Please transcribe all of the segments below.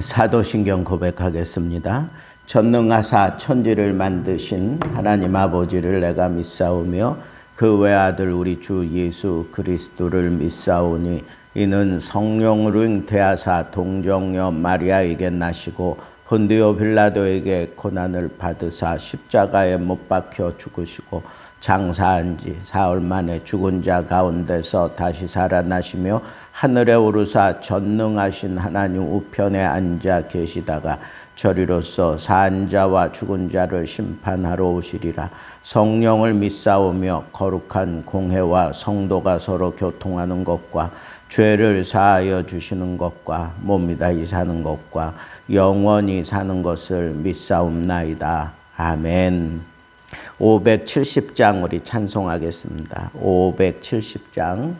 사도신경 고백하겠습니다. 전능하사 천지를 만드신 하나님 아버지를 내가 믿사오며 그 외아들 우리 주 예수 그리스도를 믿사오니 이는 성령으로 잉태하사 동정녀 마리아에게 나시고 본디오 빌라도에게 고난을 받으사 십자가에 못 박혀 죽으시고 장사한 지 사흘 만에 죽은 자 가운데서 다시 살아나시며 하늘에 오르사 전능하신 하나님 우편에 앉아 계시다가 저리로서 산 자와 죽은 자를 심판하러 오시리라. 성령을 믿사오며 거룩한 공회와 성도가 서로 교통하는 것과 죄를 사하여 주시는 것과 몸이 다시 사는 것과 영원히 사는 것을 믿사옵나이다. 아멘. 570장 우리 찬송하겠습니다. 570장.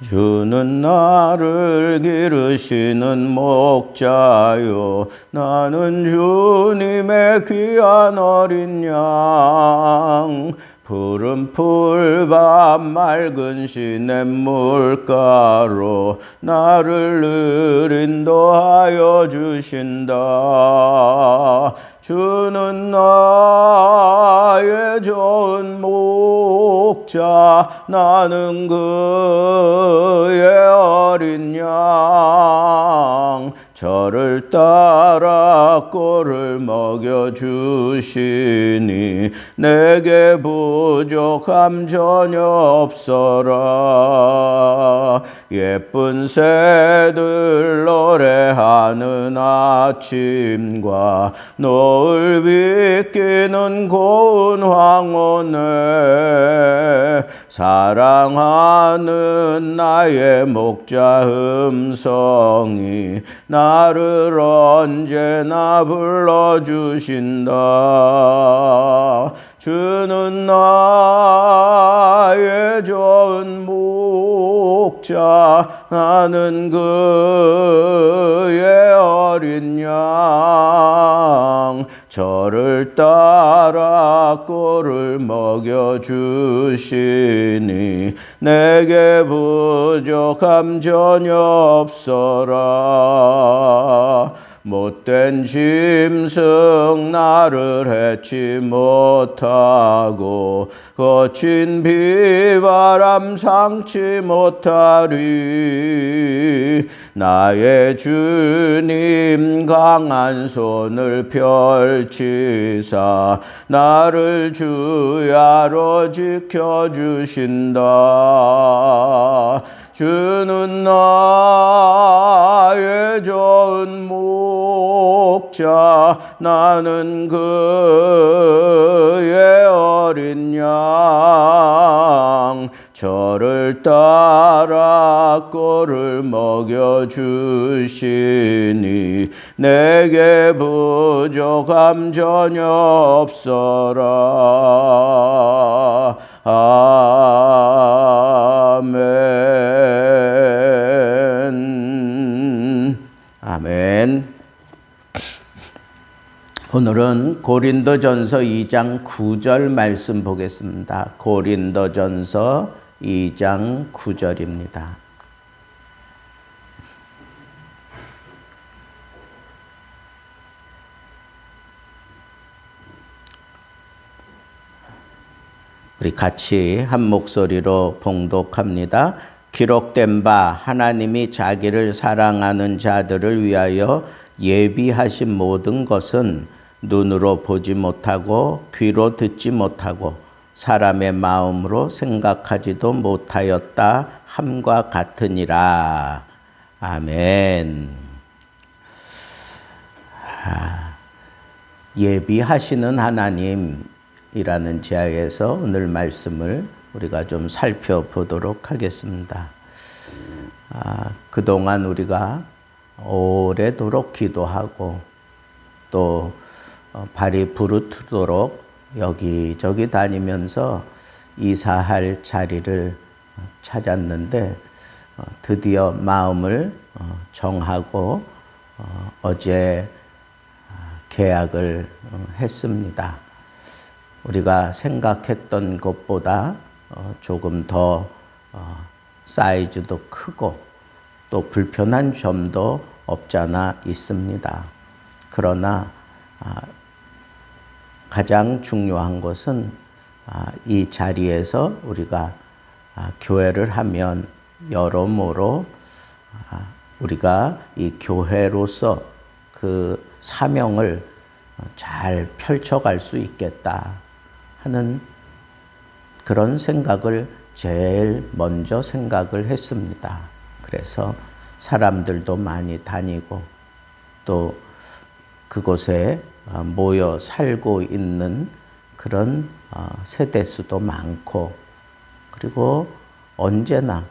주는 나를 기르시는 목자요, 나는 주님의 귀한 어린 양. 푸른 풀밭 맑은 시냇물가로 나를 늘 인도하여 주신다. 주는 나의 좋은 목자, 나는 그의 어린 양. 저를 따라 꼴을 먹여주시니 내게 부족함 전혀 없어라. 예쁜 새들 노래하는 아침과 노을 비끼는 고운 황혼에 사랑하는 나의 목자 음성이 나를 언제나 불러주신다. 주는 나의 좋은 목자, 나는 그의 어린 양. 저를 따라 꼴을 먹여주시니 내게 부족함 전혀 없어라. 못된 짐승 나를 해치 못하고 거친 비바람 상치 못하리. 나의 주님 강한 손을 펼치사 나를 주야로 지켜주신다. 주는 나의 좋은 목자, 나는 그의 어린 양. 저를 따라 꼴을 먹여주시니 내게 부족함 전혀 없어라. 아멘. 아멘. 오늘은 고린도전서 2장 9절 말씀 보겠습니다. 고린도전서 2장 9절입니다. 우리 같이 한 목소리로 봉독합니다. 기록된 바 하나님이 자기를 사랑하는 자들을 위하여 예비하신 모든 것은 눈으로 보지 못하고 귀로 듣지 못하고 사람의 마음으로 생각하지도 못하였다 함과 같으니라. 아멘. 예비하시는 하나님이라는 제약에서 오늘 말씀을 우리가 좀 살펴보도록 하겠습니다. 그동안 우리가 오래도록 기도하고 또 발이 부르트도록 여기저기 다니면서 이사할 자리를 찾았는데 드디어 마음을 정하고 어제 계약을 했습니다. 우리가 생각했던 것보다 조금 더 사이즈도 크고 또 불편한 점도 없잖아 있습니다. 그러나 가장 중요한 것은 이 자리에서 우리가 교회를 하면 여러모로 우리가 이 교회로서 그 사명을 잘 펼쳐갈 수 있겠다 하는 그런 생각을 제일 먼저 생각을 했습니다. 그래서 사람들도 많이 다니고 또 그곳에 모여 살고 있는 그런 세대수도 많고, 그리고 언제나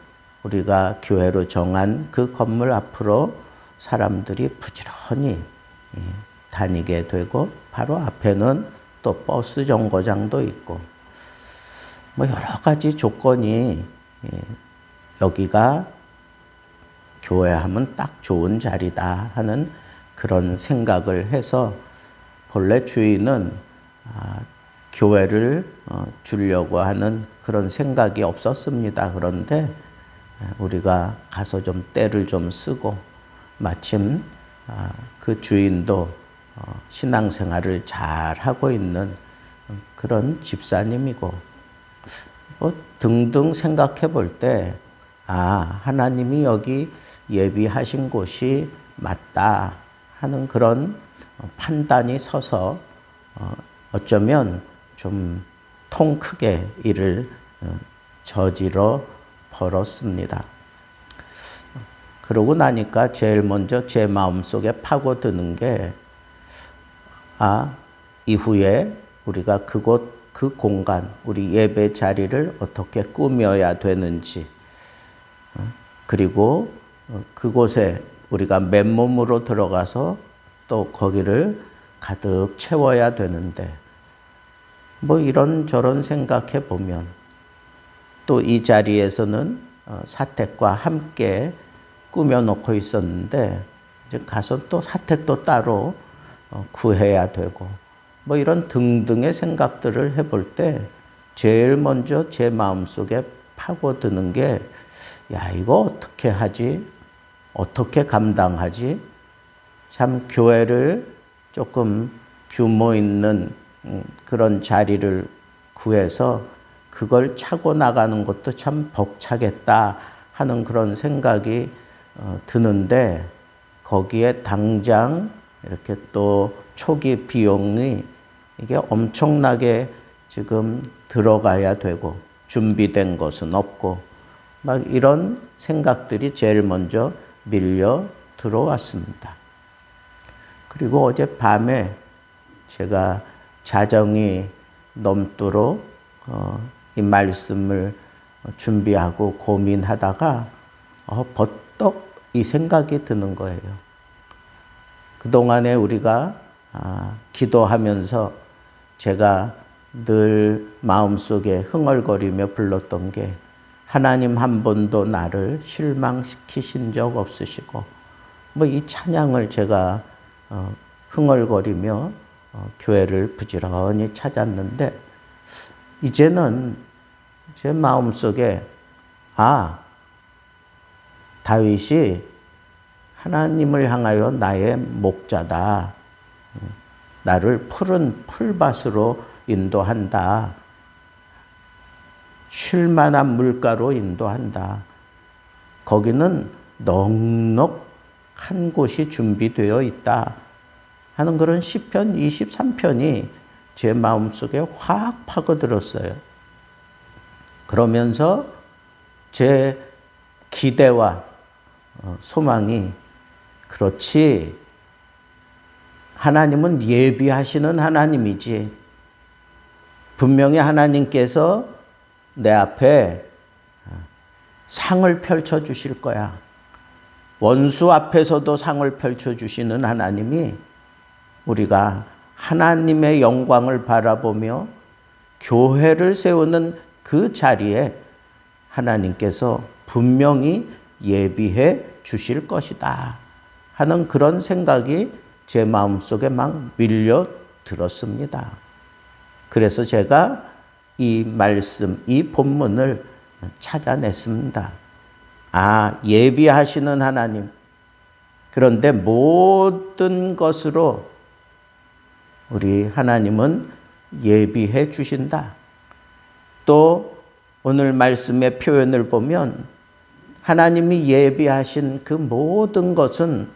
우리가 교회로 정한 그 건물 앞으로 사람들이 부지런히 다니게 되고, 바로 앞에는 또 버스 정거장도 있고, 뭐 여러 가지 조건이 여기가 교회하면 딱 좋은 자리다 하는 그런 생각을 해서, 본래 주인은 교회를 주려고 하는 그런 생각이 없었습니다. 그런데 우리가 가서 좀 때를 좀 쓰고, 마침 그 주인도 신앙생활을 잘 하고 있는 그런 집사님이고, 등등 생각해 볼 때, 하나님이 여기 예비하신 곳이 맞다 하는 그런 판단이 서서 어쩌면 좀 통 크게 일을 저지러 벌었습니다. 그러고 나니까 제일 먼저 제 마음속에 파고드는 게, 이후에 우리가 그 공간, 우리 예배 자리를 어떻게 꾸며야 되는지, 그리고 그곳에 우리가 맨몸으로 들어가서 또 거기를 가득 채워야 되는데, 뭐 이런저런 생각해 보면, 또 이 자리에서는 사택과 함께 꾸며놓고 있었는데, 이제 가서 또 사택도 따로 구해야 되고, 뭐 이런 등등의 생각들을 해볼 때 제일 먼저 제 마음속에 파고드는 게, 이거 어떻게 하지? 어떻게 감당하지? 참 교회를 조금 규모 있는 그런 자리를 구해서 그걸 차고 나가는 것도 참 벅차겠다 하는 그런 생각이 드는데, 거기에 당장 이렇게 또 초기 비용이 이게 엄청나게 지금 들어가야 되고, 준비된 것은 없고, 막 이런 생각들이 제일 먼저 밀려 들어왔습니다. 그리고 어젯밤에 제가 자정이 넘도록 이 말씀을 준비하고 고민하다가 버떡 이 생각이 드는 거예요. 그동안에 우리가 기도하면서 제가 늘 마음속에 흥얼거리며 불렀던 게, 하나님 한 번도 나를 실망시키신 적 없으시고, 뭐 이 찬양을 제가 흥얼거리며 교회를 부지런히 찾았는데, 이제는 제 마음속에 다윗이 하나님을 향하여 나의 목자다, 나를 푸른 풀밭으로 인도한다, 쉴 만한 물가로 인도한다, 거기는 넉넉한 곳이 준비되어 있다 하는 그런 시편 23편이 제 마음속에 확 파고들었어요. 그러면서 제 기대와 소망이, 그렇지, 하나님은 예비하시는 하나님이지, 분명히 하나님께서 내 앞에 상을 펼쳐 주실 거야. 원수 앞에서도 상을 펼쳐 주시는 하나님이, 우리가 하나님의 영광을 바라보며 교회를 세우는 그 자리에 하나님께서 분명히 예비해 주실 것이다 하는 그런 생각이 제 마음속에 막 밀려 들었습니다. 그래서 제가 이 말씀, 이 본문을 찾아냈습니다. 아, 예비하시는 하나님. 그런데 모든 것으로 우리 하나님은 예비해 주신다. 또 오늘 말씀의 표현을 보면 하나님이 예비하신 그 모든 것은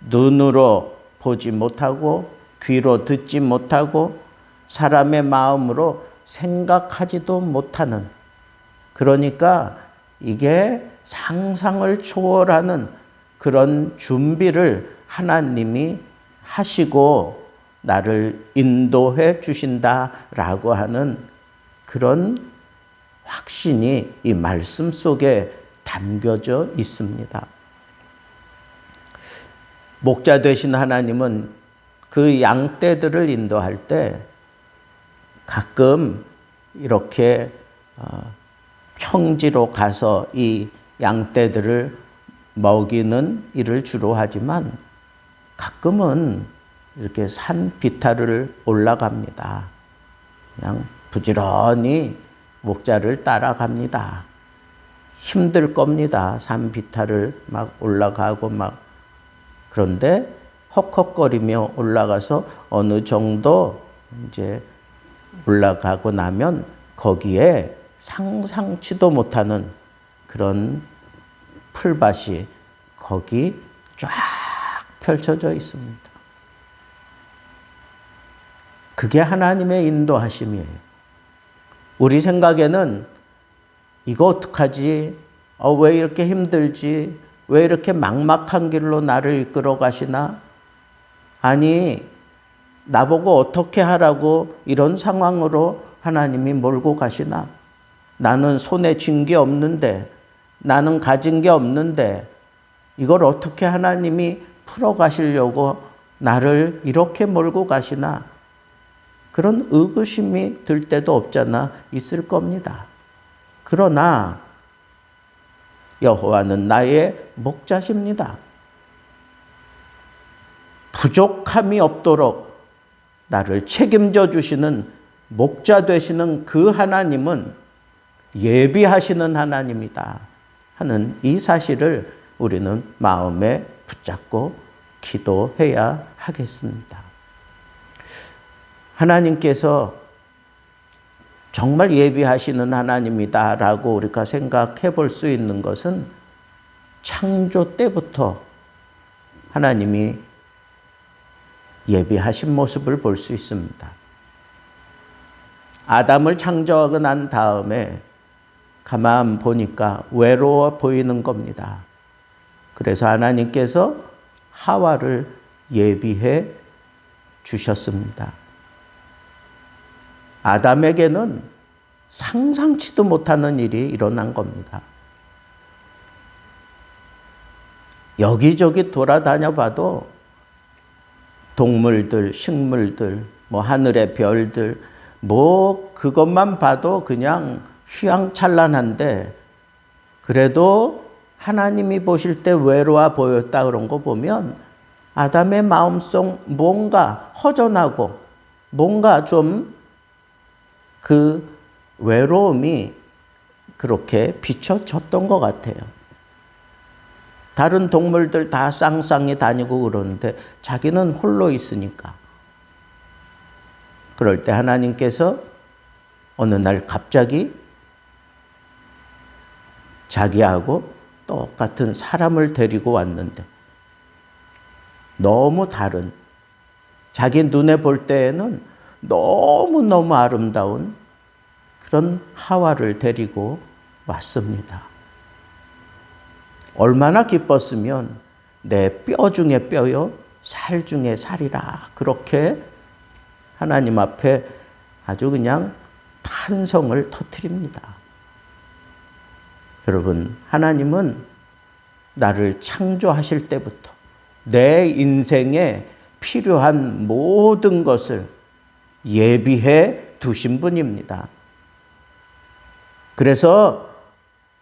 눈으로 보지 못하고 귀로 듣지 못하고 사람의 마음으로 생각하지도 못하는, 그러니까 이게 상상을 초월하는 그런 준비를 하나님이 하시고 나를 인도해 주신다라고 하는 그런 확신이 이 말씀 속에 담겨져 있습니다. 목자 되신 하나님은 그 양떼들을 인도할 때 가끔 이렇게 평지로 가서 이 양떼들을 먹이는 일을 주로 하지만 가끔은 이렇게 산 비탈을 올라갑니다. 그냥 부지런히 목자를 따라갑니다. 힘들 겁니다. 산 비탈을 막 올라가고 막. 그런데 헉헉거리며 올라가서 어느 정도 이제 올라가고 나면 거기에 상상치도 못하는 그런 풀밭이 거기 쫙 펼쳐져 있습니다. 그게 하나님의 인도하심이에요. 우리 생각에는 이거 어떡하지? 왜 이렇게 힘들지? 왜 이렇게 막막한 길로 나를 이끌어 가시나? 아니, 나보고 어떻게 하라고 이런 상황으로 하나님이 몰고 가시나? 나는 손에 쥔 게 없는데, 나는 가진 게 없는데, 이걸 어떻게 하나님이 풀어 가시려고 나를 이렇게 몰고 가시나? 그런 의구심이 들 때도 없잖아 있을 겁니다. 그러나 여호와는 나의 목자십니다. 부족함이 없도록 나를 책임져 주시는 목자 되시는 그 하나님은 예비하시는 하나님이다 하는 이 사실을 우리는 마음에 붙잡고 기도해야 하겠습니다. 하나님께서 정말 예비하시는 하나님이다라고 우리가 생각해 볼 수 있는 것은 창조 때부터 하나님이 예비하신 모습을 볼 수 있습니다. 아담을 창조하고 난 다음에 가만 보니까 외로워 보이는 겁니다. 그래서 하나님께서 하와를 예비해 주셨습니다. 아담에게는 상상치도 못하는 일이 일어난 겁니다. 여기저기 돌아다녀 봐도 동물들, 식물들, 하늘의 별들, 그것만 봐도 그냥 휘황찬란한데 그래도 하나님이 보실 때 외로워 보였다 그런 거 보면 아담의 마음속 뭔가 허전하고 뭔가 좀 그 외로움이 그렇게 비춰졌던 것 같아요. 다른 동물들 다 쌍쌍이 다니고 그러는데 자기는 홀로 있으니까. 그럴 때 하나님께서 어느 날 갑자기 자기하고 똑같은 사람을 데리고 왔는데 너무 다른, 자기 눈에 볼 때에는 너무너무 아름다운 그런 하와를 데리고 왔습니다. 얼마나 기뻤으면 내 뼈 중에 뼈요, 살 중에 살이라 그렇게 하나님 앞에 아주 그냥 탄성을 터뜨립니다. 여러분, 하나님은 나를 창조하실 때부터 내 인생에 필요한 모든 것을 예비해 두신 분입니다. 그래서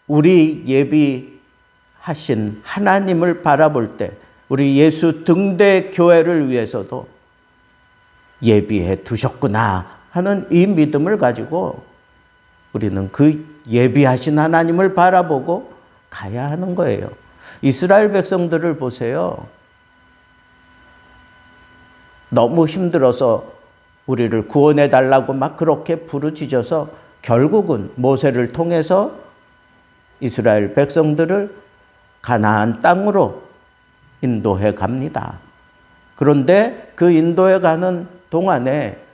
우리 예비하신 하나님을 바라볼 때 우리 예수 등대 교회를 위해서도 예비해 두셨구나 하는 이 믿음을 가지고 우리는 그 예비하신 하나님을 바라보고 가야 하는 거예요. 이스라엘 백성들을 보세요. 너무 힘들어서 우리를 구원해 달라고 막 그렇게 부르짖어서 결국은 모세를 통해서 이스라엘 백성들을 가나안 땅으로 인도해 갑니다. 그런데 그 인도해 가는 동안에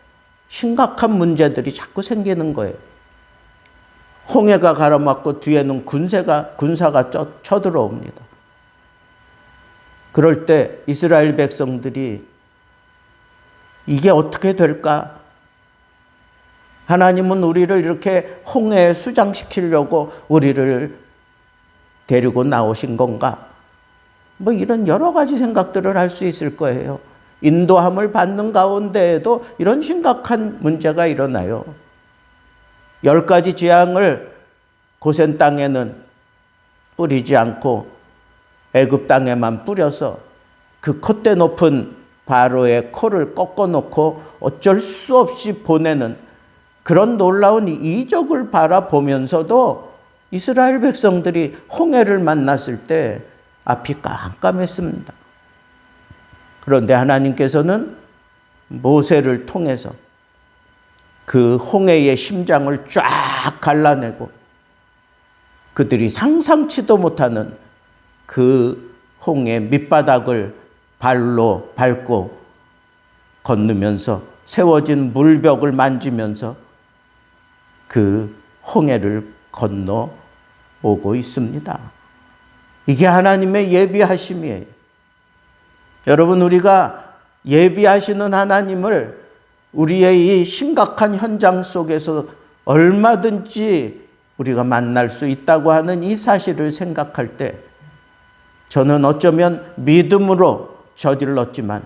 심각한 문제들이 자꾸 생기는 거예요. 홍해가 가로막고 뒤에는 군사가 쳐들어옵니다. 그럴 때 이스라엘 백성들이 이게 어떻게 될까? 하나님은 우리를 이렇게 홍해에 수장시키려고 우리를 데리고 나오신 건가? 뭐 이런 여러 가지 생각들을 할 수 있을 거예요. 인도함을 받는 가운데에도 이런 심각한 문제가 일어나요. 10가지 재앙을 고센 땅에는 뿌리지 않고 애굽 땅에만 뿌려서 그 콧대 높은 바로의 코를 꺾어놓고 어쩔 수 없이 보내는 그런 놀라운 이적을 바라보면서도 이스라엘 백성들이 홍해를 만났을 때 앞이 깜깜했습니다. 그런데 하나님께서는 모세를 통해서 그 홍해의 심장을 쫙 갈라내고 그들이 상상치도 못하는 그 홍해 밑바닥을 발로 밟고 건너면서 세워진 물벽을 만지면서 그 홍해를 건너오고 있습니다. 이게 하나님의 예비하심이에요. 여러분, 우리가 예비하시는 하나님을 우리의 이 심각한 현장 속에서 얼마든지 우리가 만날 수 있다고 하는 이 사실을 생각할 때 저는 어쩌면 믿음으로 저질렀지만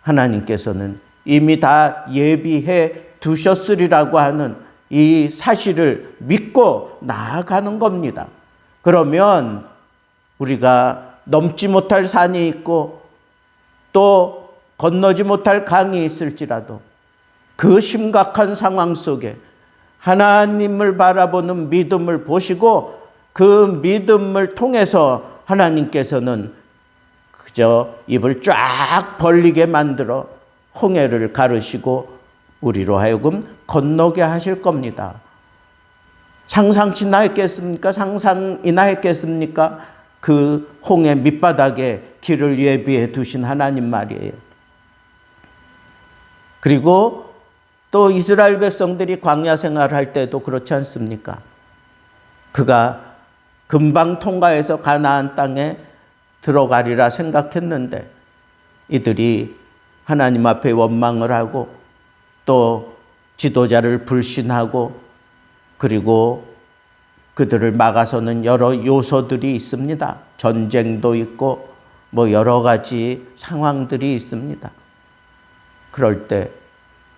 하나님께서는 이미 다 예비해 두셨으리라고 하는 이 사실을 믿고 나아가는 겁니다. 그러면 우리가 넘지 못할 산이 있고 또 건너지 못할 강이 있을지라도 그 심각한 상황 속에 하나님을 바라보는 믿음을 보시고 그 믿음을 통해서 하나님께서는 그저 입을 쫙 벌리게 만들어 홍해를 가르시고 우리로 하여금 건너게 하실 겁니다. 상상치나 했겠습니까? 상상이나 했겠습니까? 그 홍해 밑바닥에 길을 예비해 두신 하나님 말이에요. 그리고 또 이스라엘 백성들이 광야 생활할 때도 그렇지 않습니까? 그가 금방 통과해서 가나안 땅에 들어가리라 생각했는데 이들이 하나님 앞에 원망을 하고 또 지도자를 불신하고 그리고 그들을 막아서는 여러 요소들이 있습니다. 전쟁도 있고 뭐 여러 가지 상황들이 있습니다. 그럴 때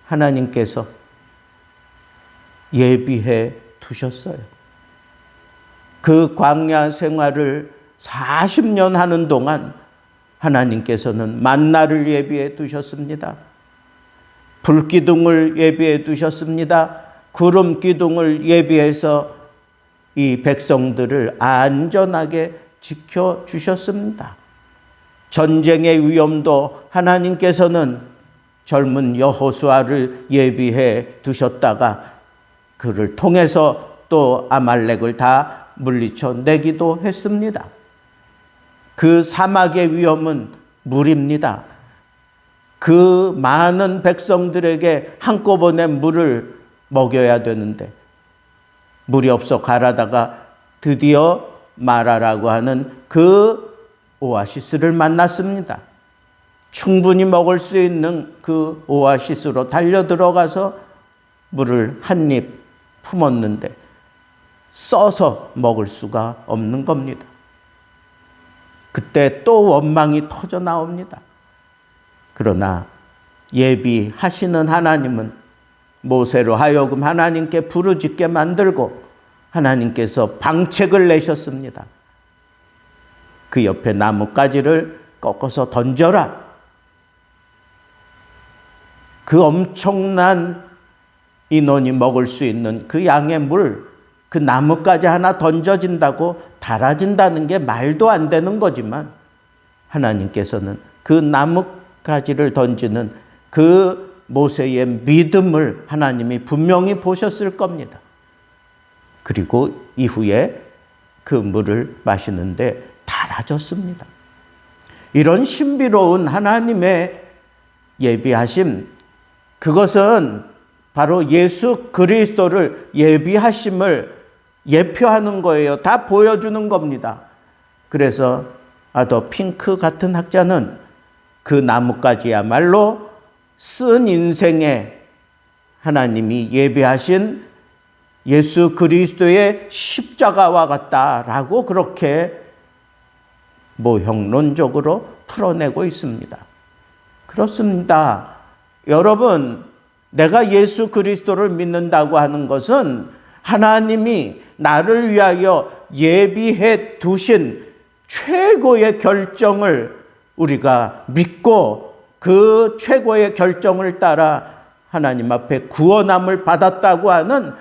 하나님께서 예비해 두셨어요. 그 광야 생활을 40년 하는 동안 하나님께서는 만나를 예비해 두셨습니다. 불기둥을 예비해 두셨습니다. 구름 기둥을 예비해서 이 백성들을 안전하게 지켜주셨습니다. 전쟁의 위험도 하나님께서는 젊은 여호수아를 예비해 두셨다가 그를 통해서 또 아말렉을 다 물리쳐 내기도 했습니다. 그 사막의 위험은 물입니다. 그 많은 백성들에게 한꺼번에 물을 먹여야 되는데 물이 없어 가라다가 드디어 마라라고 하는 그 오아시스를 만났습니다. 충분히 먹을 수 있는 그 오아시스로 달려 들어가서 물을 한 입 품었는데 써서 먹을 수가 없는 겁니다. 그때 또 원망이 터져 나옵니다. 그러나 예비하시는 하나님은 모세로 하여금 하나님께 부르짖게 만들고 하나님께서 방책을 내셨습니다. 그 옆에 나뭇가지를 꺾어서 던져라. 그 엄청난 인원이 먹을 수 있는 그 양의 물, 그 나뭇가지 하나 던져진다고 달아진다는 게 말도 안 되는 거지만 하나님께서는 그 나뭇가지를 던지는 그 모세의 믿음을 하나님이 분명히 보셨을 겁니다. 그리고 이후에 그 물을 마시는데 달아졌습니다. 이런 신비로운 하나님의 예비하심, 그것은 바로 예수 그리스도를 예비하심을 예표하는 거예요. 다 보여주는 겁니다. 그래서 아더 핑크 같은 학자는 그 나뭇가지야말로 쓴 인생에 하나님이 예비하신 예수 그리스도의 십자가와 같다라고 그렇게 모형론적으로 풀어내고 있습니다. 그렇습니다. 여러분, 내가 예수 그리스도를 믿는다고 하는 것은 하나님이 나를 위하여 예비해 두신 최고의 결정을 우리가 믿고 그 최고의 결정을 따라 하나님 앞에 구원함을 받았다고 하는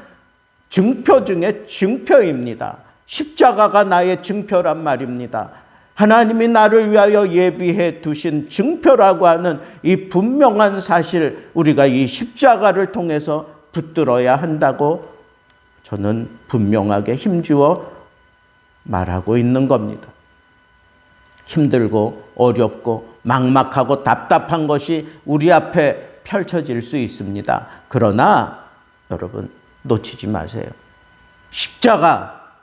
증표 중에 증표입니다. 십자가가 나의 증표란 말입니다. 하나님이 나를 위하여 예비해 두신 증표라고 하는 이 분명한 사실, 우리가 이 십자가를 통해서 붙들어야 한다고 저는 분명하게 힘주어 말하고 있는 겁니다. 힘들고 어렵고 막막하고 답답한 것이 우리 앞에 펼쳐질 수 있습니다. 그러나 여러분, 놓치지 마세요. 십자가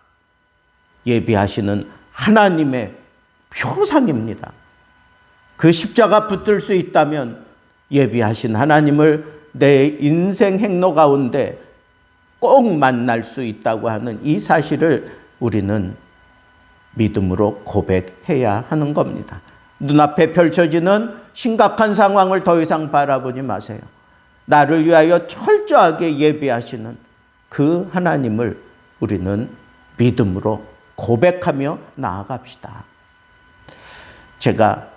예비하시는 하나님의 표상입니다. 그 십자가 붙들 수 있다면 예비하신 하나님을 내 인생 행로 가운데 꼭 만날 수 있다고 하는 이 사실을 우리는 믿음으로 고백해야 하는 겁니다. 눈앞에 펼쳐지는 심각한 상황을 더 이상 바라보지 마세요. 나를 위하여 철저하게 예비하시는 그 하나님을 우리는 믿음으로 고백하며 나아갑시다. 제가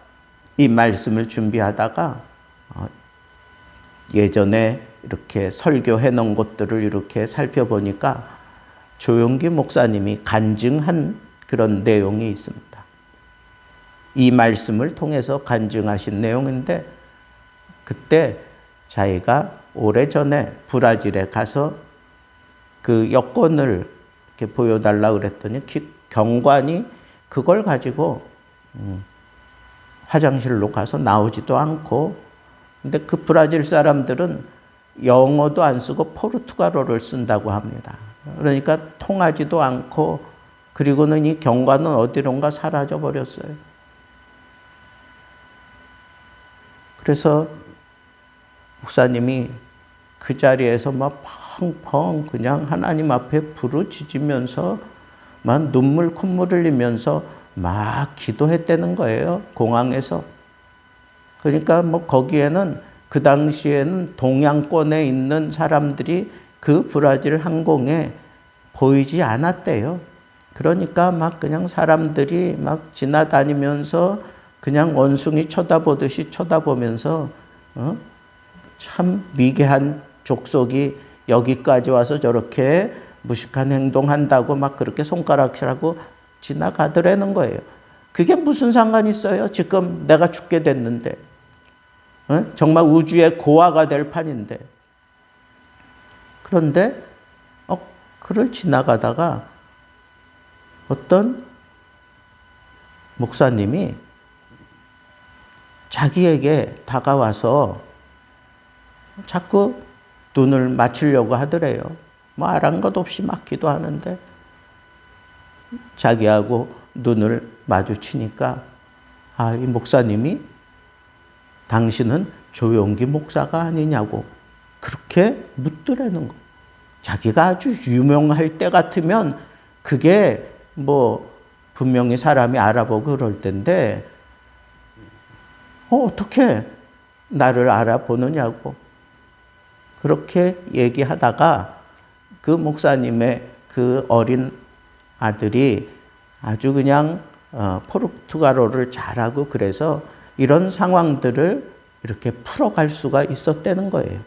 이 말씀을 준비하다가 예전에 이렇게 설교해 놓은 것들을 이렇게 살펴보니까 조용기 목사님이 간증한 그런 내용이 있습니다. 이 말씀을 통해서 간증하신 내용인데, 그때 자기가 오래전에 브라질에 가서 그 여권을 이렇게 보여달라고 그랬더니 경관이 그걸 가지고 화장실로 가서 나오지도 않고, 근데 그 브라질 사람들은 영어도 안 쓰고 포르투갈어를 쓴다고 합니다. 그러니까 통하지도 않고, 그리고는 이 경관은 어디론가 사라져 버렸어요. 그래서 목사님이 그 자리에서 막 펑펑 그냥 하나님 앞에 부르짖으면서 막 눈물 콧물 흘리면서 막 기도했다는 거예요. 공항에서. 그러니까 뭐 거기에는 그 당시에는 동양권에 있는 사람들이 그 브라질 항공에 보이지 않았대요. 그러니까 막 그냥 사람들이 막 지나다니면서 그냥 원숭이 쳐다보듯이 쳐다보면서 참 미개한 족속이 여기까지 와서 저렇게 무식한 행동한다고 막 그렇게 손가락질하고 지나가더라는 거예요. 그게 무슨 상관이 있어요? 지금 내가 죽게 됐는데. 정말 우주의 고아가 될 판인데. 그런데 그를 지나가다가 어떤 목사님이 자기에게 다가와서 자꾸 눈을 맞추려고 하더래요. 뭐 아랑곳 없이 막 기도하는데 자기하고 눈을 마주치니까 이 목사님이 당신은 조용기 목사가 아니냐고 그렇게 묻더라는 거. 자기가 아주 유명할 때 같으면 그게 뭐 분명히 사람이 알아보고 그럴 텐데 어떻게 나를 알아보느냐고 그렇게 얘기하다가 그 목사님의 그 어린 아들이 아주 그냥 포르투갈어를 잘하고 그래서 이런 상황들을 이렇게 풀어갈 수가 있었다는 거예요.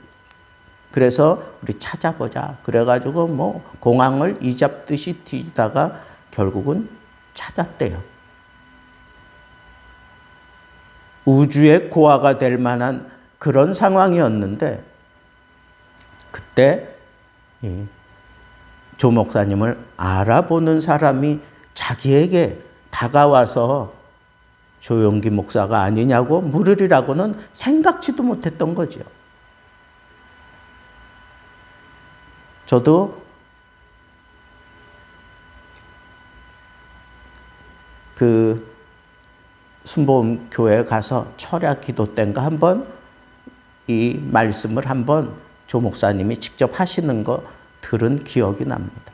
그래서 우리 찾아보자. 그래가지고 뭐 공항을 이잡듯이 뒤지다가 결국은 찾았대요. 우주의 고아가 될 만한 그런 상황이었는데 그때 조 목사님을 알아보는 사람이 자기에게 다가와서 조용기 목사가 아니냐고 물으리라고는 생각지도 못했던 거죠. 저도 그 순복음 교회에 가서 철야 기도 때인가 한번 이 말씀을 한번 조 목사님이 직접 하시는 거 들은 기억이 납니다.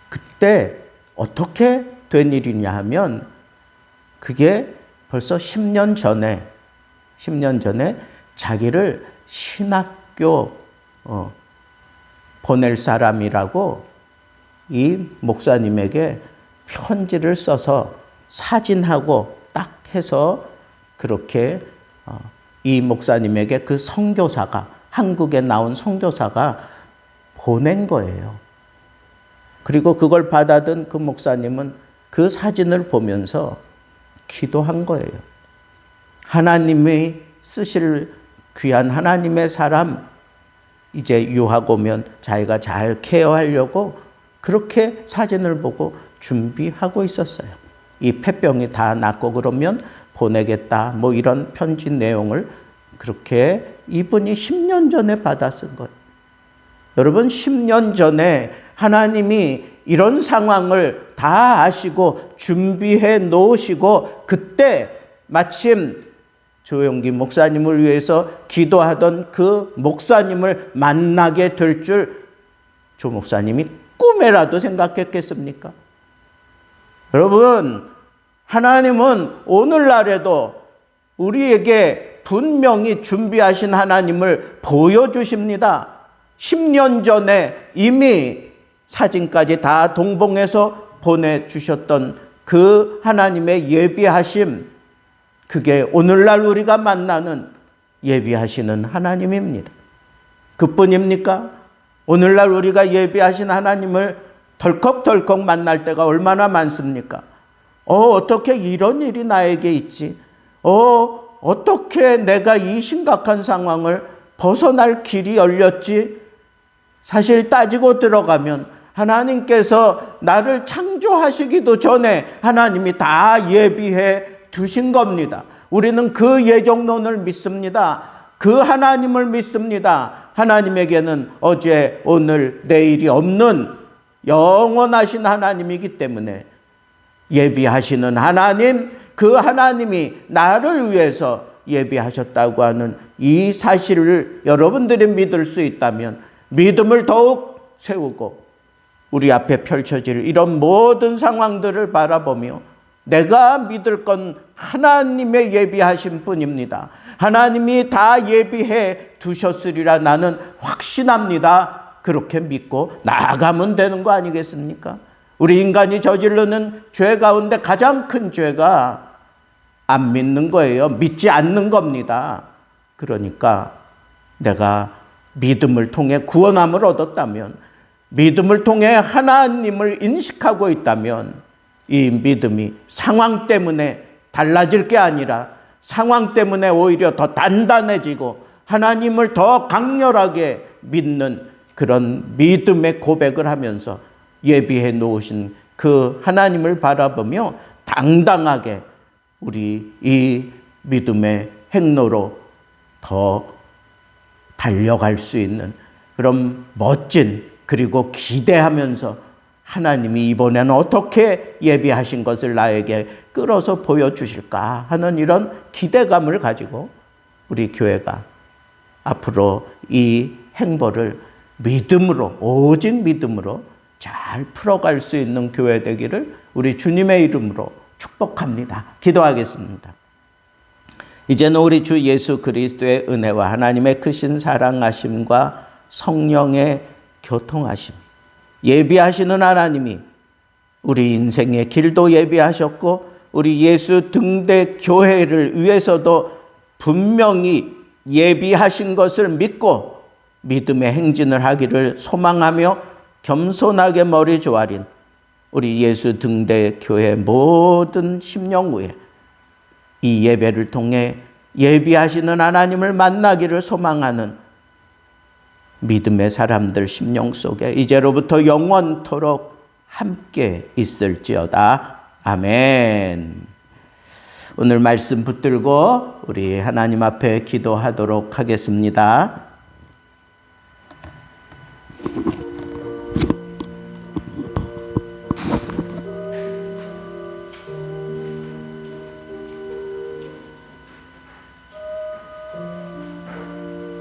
그때 어떻게 된 일이냐 하면 그게 벌써 10년 전에 자기를 신학교 보낼 사람이라고 이 목사님에게 편지를 써서 사진하고 딱 해서 그렇게 이 목사님에게 그 선교사가 한국에 나온 선교사가 보낸 거예요. 그리고 그걸 받아든 그 목사님은 그 사진을 보면서 기도한 거예요. 하나님이 쓰실 귀한 하나님의 사람 이제 유학 오면 자기가 잘 케어하려고 그렇게 사진을 보고 준비하고 있었어요. 이 폐병이 다 낫고 그러면 보내겠다 뭐 이런 편지 내용을 그렇게 이분이 10년 전에 받아 쓴 거예요. 여러분 10년 전에 하나님이 이런 상황을 다 아시고 준비해 놓으시고 그때 마침 조용기 목사님을 위해서 기도하던 그 목사님을 만나게 될 줄 조 목사님이 꿈에라도 생각했겠습니까? 여러분, 하나님은 오늘날에도 우리에게 분명히 준비하신 하나님을 보여주십니다. 10년 전에 이미 사진까지 다 동봉해서 보내주셨던 그 하나님의 예비하심, 그게 오늘날 우리가 만나는 예비하시는 하나님입니다. 그뿐입니까? 오늘날 우리가 예비하신 하나님을 덜컥덜컥 만날 때가 얼마나 많습니까? 어떻게 이런 일이 나에게 있지? 어떻게 내가 이 심각한 상황을 벗어날 길이 열렸지? 사실 따지고 들어가면 하나님께서 나를 창조하시기도 전에 하나님이 다 예비해 두신 겁니다. 우리는 그 예정론을 믿습니다. 그 하나님을 믿습니다. 하나님에게는 어제, 오늘, 내일이 없는 영원하신 하나님이기 때문에 예비하시는 하나님, 그 하나님이 나를 위해서 예비하셨다고 하는 이 사실을 여러분들이 믿을 수 있다면 믿음을 더욱 세우고 우리 앞에 펼쳐질 이런 모든 상황들을 바라보며 내가 믿을 건 하나님의 예비하신 분입니다. 하나님이 다 예비해 두셨으리라 나는 확신합니다. 그렇게 믿고 나아가면 되는 거 아니겠습니까? 우리 인간이 저지르는 죄 가운데 가장 큰 죄가 안 믿는 거예요. 믿지 않는 겁니다. 그러니까 내가 믿음을 통해 구원함을 얻었다면, 믿음을 통해 하나님을 인식하고 있다면 이 믿음이 상황 때문에 달라질 게 아니라 상황 때문에 오히려 더 단단해지고 하나님을 더 강렬하게 믿는 그런 믿음의 고백을 하면서 예비해 놓으신 그 하나님을 바라보며 당당하게 우리 이 믿음의 행로로 더 달려갈 수 있는 그런 멋진, 그리고 기대하면서 하나님이 이번에는 어떻게 예비하신 것을 나에게 끌어서 보여주실까 하는 이런 기대감을 가지고 우리 교회가 앞으로 이 행보를 믿음으로, 오직 믿음으로 잘 풀어갈 수 있는 교회 되기를 우리 주님의 이름으로 축복합니다. 기도하겠습니다. 이제는 우리 주 예수 그리스도의 은혜와 하나님의 크신 사랑하심과 성령의 교통하심, 예비하시는 하나님이 우리 인생의 길도 예비하셨고 우리 예수 등대 교회를 위해서도 분명히 예비하신 것을 믿고 믿음의 행진을 하기를 소망하며 겸손하게 머리 조아린 우리 예수 등대 교회 모든 심령후에 이 예배를 통해 예비하시는 하나님을 만나기를 소망하는 믿음의 사람들 심령 속에 이제로부터 영원토록 함께 있을지어다. 아멘. 오늘 말씀 붙들고 우리 하나님 앞에 기도하도록 하겠습니다.